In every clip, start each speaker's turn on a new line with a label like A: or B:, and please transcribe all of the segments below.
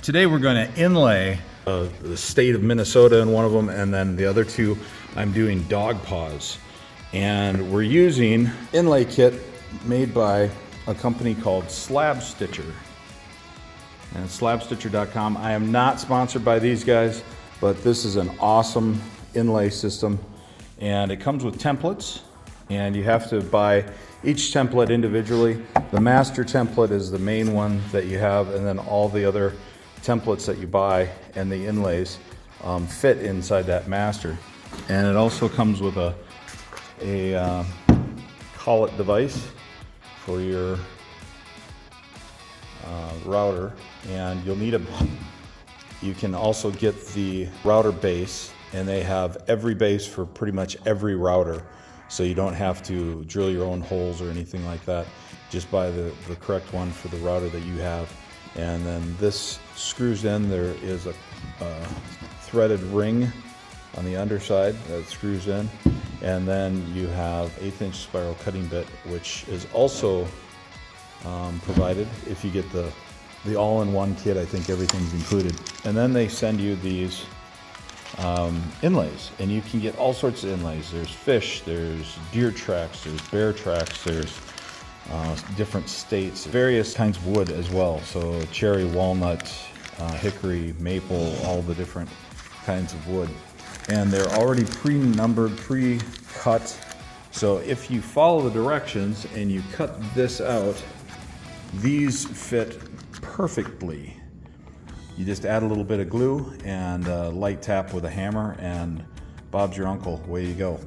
A: Today we're going to inlay the state of Minnesota in one of them, and then the other two I'm doing dog paws. And we're using inlay kit made by a company called Slab Stitcher. And slabstitcher.com. I am not sponsored by these guys, but this is an awesome inlay system. And it comes with templates, and you have to buy each template individually. The master template is the main one that you have, and then all the other templates that you buy and the inlays fit inside that master. And it also comes with a collet device for your router, and you'll need you can also get the router base, and they have every base for pretty much every router, so you don't have to drill your own holes or anything like that. Just buy the correct one for the router that you have. And then this screws in. There is a threaded ring on the underside that screws in, and then you have 1/8" spiral cutting bit, which is also provided if you get the all-in-one kit. I think everything's included. And then they send you these inlays, and you can get all sorts of inlays. There's fish, there's deer tracks, there's bear tracks, there's different states, various kinds of wood as well. So cherry, walnut, hickory, maple, all the different kinds of wood. And they're already pre-numbered, pre-cut. So if you follow the directions and you cut this out, these fit perfectly. You just add a little bit of glue and a light tap with a hammer, and Bob's your uncle, away you go.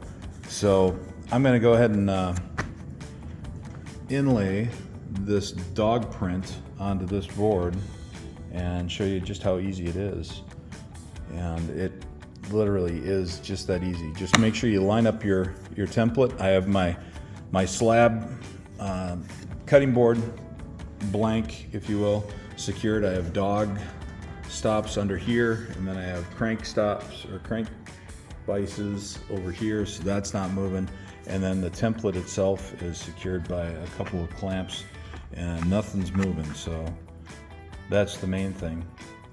A: So I'm gonna go ahead and inlay this dog print onto this board and show you just how easy it is. And it literally is just that easy. Just make sure you line up your template. I have my slab cutting board, blank if you will, secured. I have dog stops under here, and then I have crank stops or crank vices over here, so that's not moving. And then the template itself is secured by a couple of clamps, and nothing's moving, so that's the main thing.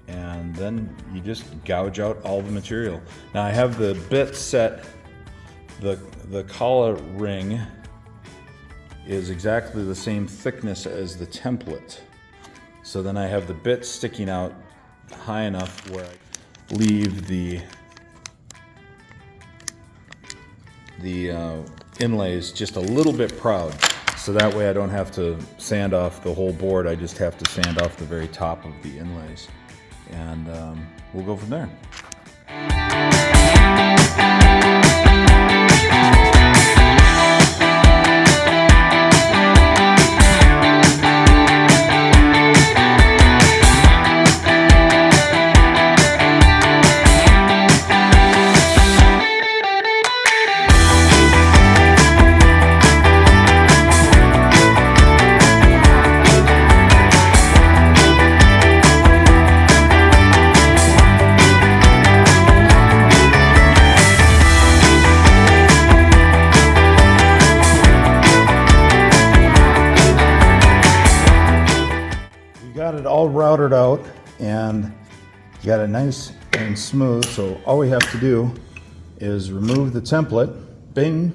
A: And then you just gouge out all the material. Now I have the bit set. The collar ring is exactly the same thickness as the template. So then I have the bit sticking out high enough where I leave the inlays just a little bit proud. So that way I don't have to sand off the whole board. I just have to sand off the very top of the inlays. And we'll go from there. Got it all routed out and got it nice and smooth, so all we have to do is remove the template, bing.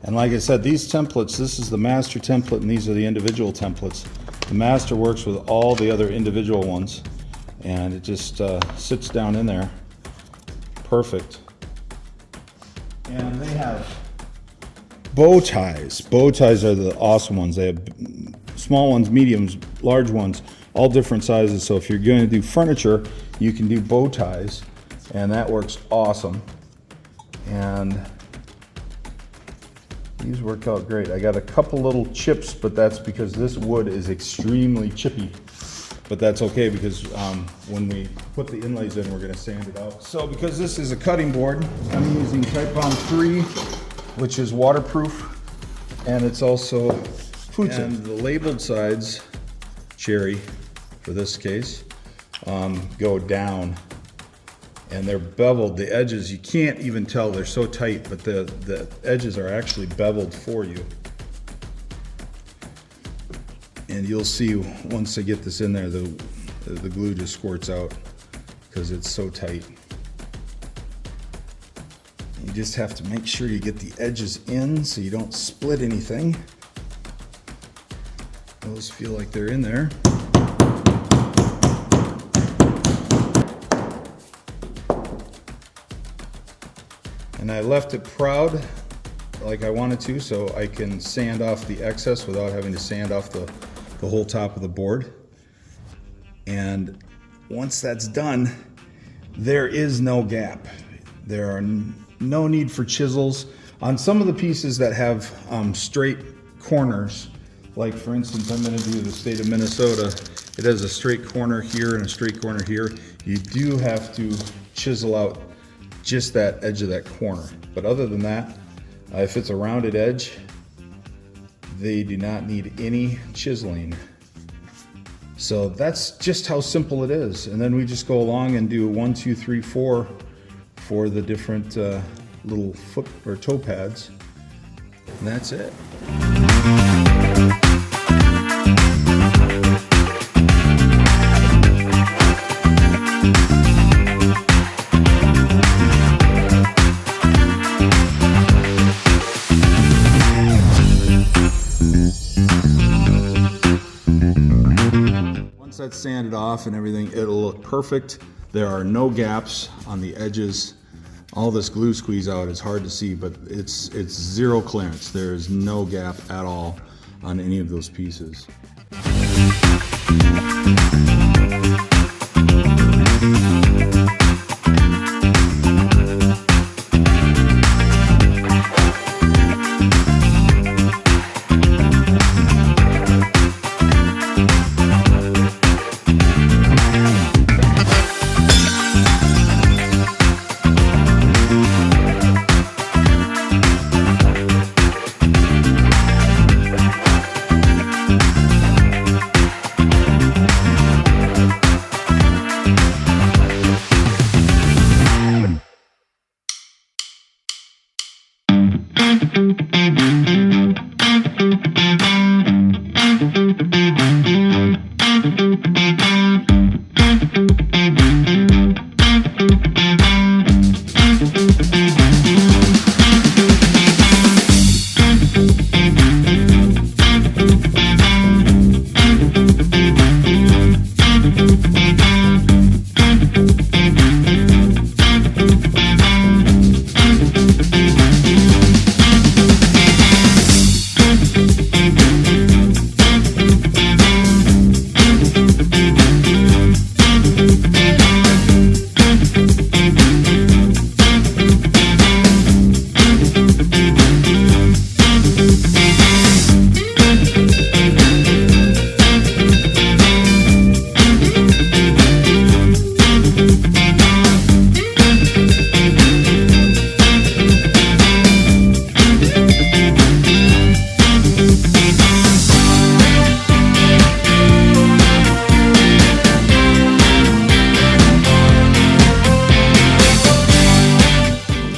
A: And like I said, these templates, this is the master template and these are the individual templates. The master works with all the other individual ones, and it just sits down in there perfect. And they have bow ties. Bow ties are the awesome ones. They have small ones, mediums, large ones, all different sizes. So if you're going to do furniture, you can do bow ties, and that works awesome. And these work out great. I got a couple little chips, but that's because this wood is extremely chippy. But that's okay, because when we put the inlays in, we're going to sand it out. So because this is a cutting board, I'm using Type Bond 3, which is waterproof, and it's also food safe. And the labeled sides, cherry for this case, go down, and they're beveled. The edges, you can't even tell, they're so tight, but the edges are actually beveled for you. And you'll see once I get this in there, the glue just squirts out because it's so tight. You just have to make sure you get the edges in so you don't split anything. Those feel like they're in there. And I left it proud like I wanted to, so I can sand off the excess without having to sand off the whole top of the board. And once that's done, there is no gap. There are no need for chisels. On some of the pieces that have straight corners, like for instance, I'm going to do the state of Minnesota. It has a straight corner here and a straight corner here. You do have to chisel out just that edge of that corner. But other than that, if it's a rounded edge, they do not need any chiseling. So that's just how simple it is. And then we just go along and do 1, 2, 3, 4 for the different little foot or toe pads. And that's it. Once that's sanded off and everything, it'll look perfect. There are no gaps on the edges. All this glue squeeze out is hard to see, but it's zero clearance. There is no gap at all on any of those pieces.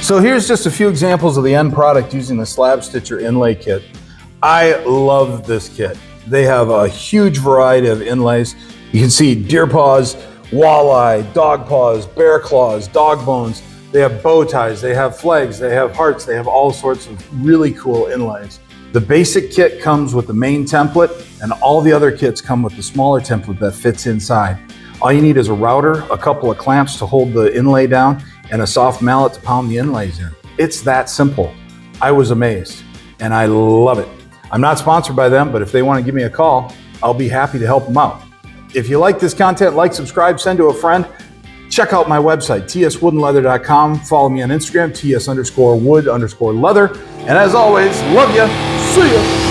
A: So here's just a few examples of the end product using the Slab Stitcher Inlay kit. I love this kit. They have a huge variety of inlays. You can see deer paws, walleye, dog paws, bear claws, dog bones. They have bow ties, they have flags, they have hearts, they have all sorts of really cool inlays. The basic kit comes with the main template, and all the other kits come with the smaller template that fits inside. All you need is a router, a couple of clamps to hold the inlay down, and a soft mallet to pound the inlays in. It's that simple. I was amazed, and I love it. I'm not sponsored by them, but if they want to give me a call, I'll be happy to help them out. If you like this content, like, subscribe, send to a friend. Check out my website, tswoodandleather.com. Follow me on Instagram, ts_wood_leather. And as always, love ya. See ya.